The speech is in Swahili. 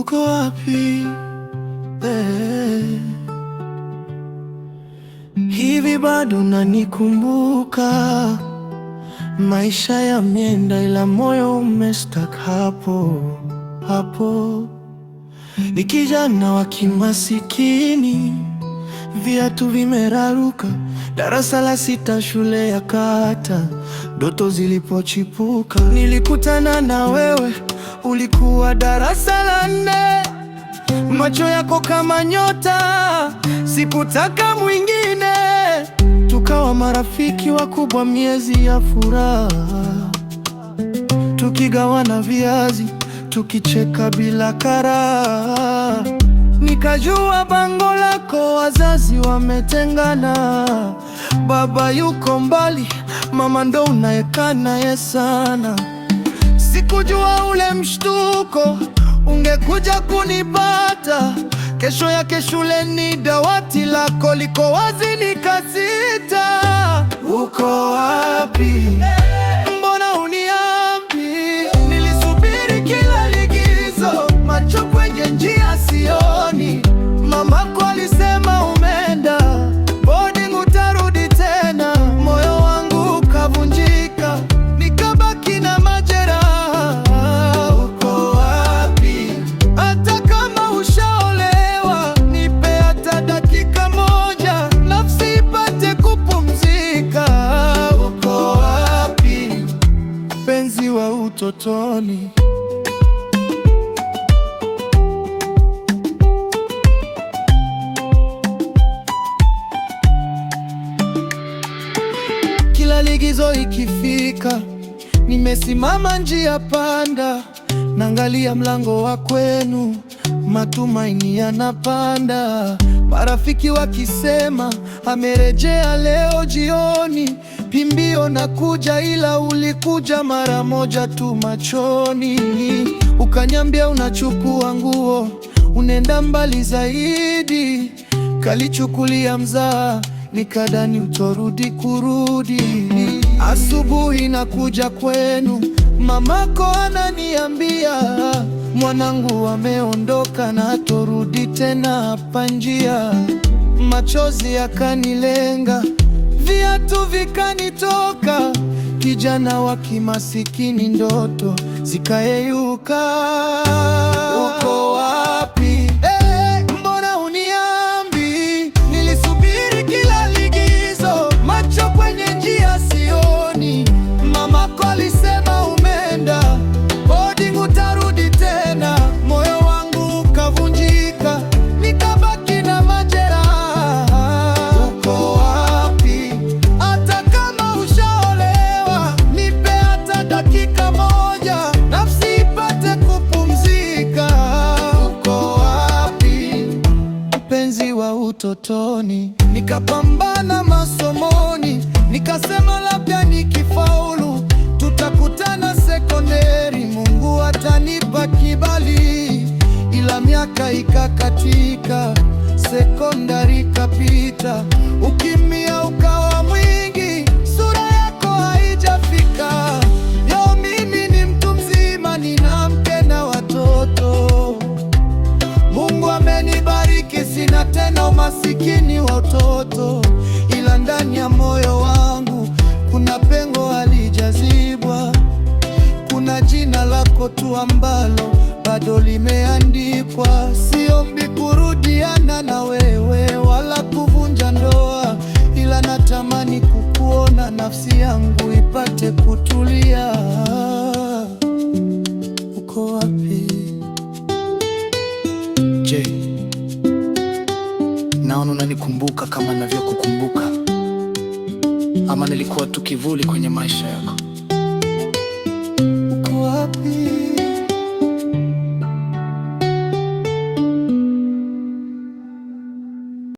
Uko wapi? Hivi bado unanikumbuka? Maisha yameenda ila moyo umestuck hapo hapo. Ni kijana wa kimasikini, viatu vimeraruka, darasa la 6 shule ya kata, ndoto zilipochipuka. Nilikutana na wewe, ulikuwa darasa la 4, macho yako kama nyota, sikutaka mwingine. Tukawa marafiki wakubwa, miezi ya furaha, tukigawana viazi, tukicheka bila karaha. Nikajua bango lako, wazazi wametengana, baba yuko mbali, mama ndo unayekaa naye sana. Sikujua ule mshtuko ungekuja kunipata. Kesho yake shuleni dawati lako liko wazi, nikasita. Uko wapi? Mbona uniambi? Nilisubiri kila likizo, macho kwenye njia sioni. Mamako alisema umeenda boarding, utarudi tena. Moyo wangu ukavunjika, nikabaki na majeraha. Uko wapi? Hata kama ushaolewa, nipe hata dakika moja, nafsi ipate kupumzika. Uko wapi, mpenzi wa utotoni? Kila likizo ikifika, nimesimama njia panda, naangalia mlango wa kwenu, matumaini yanapanda. Marafiki wakisema amerejea leo jioni, pimbio na kuja, ila ulikuja mara moja tu machoni. Ukaniambia unachukua nguo, unaenda mbali zaidi, kalichukulia mzaa, nikadhani utorudi kurudi. Asubuhi nakuja kwenu, mamako ananiambia mwanangu ameondoka na hatorudi tena hapa njia. Machozi yakanilenga, viatu vikanitoka, kijana wa kimasikini, ndoto zikayeyuka. Uko wapi? Mbona uniambi? Nilisubiri kila likizo, macho kwenye njia sioni. Mamako alisema umeenda boarding, utarudi tena. Moyo wangu ukavunjika, nikabaki na majeraha. Uko wapi? Hata kama ushaolewa, nipe hata dakika moja, nafsi ipate kupumzika. Uko wapi, mpenzi wa utotoni? Nikapambana masomoni, nikasema labda nikifaulu tutakutana sekondari, Mungu atanipa kibali. Ila miaka ikakatika, sekondari ikapita, ukimya ukawa mwingi, sura yako haijafika. Leo mimi ni mtu mzima, nina mke na watoto. Mungu amenibariki, sina tena umasikini wa utoto, ila ndani ya moyo wangu kuna pengo halijazibwa. Kuna jina lako tu ambalo bado limeandikwa. Siombi kurudiana na wewe wala kuvunja ndoa, ila natamani kukuona, nafsi yangu ipate kutulia. Uko wapi? Je, naona unanikumbuka kama ninavyokukumbuka, ama nilikuwa tu kivuli kwenye maisha yako? Uko wapi?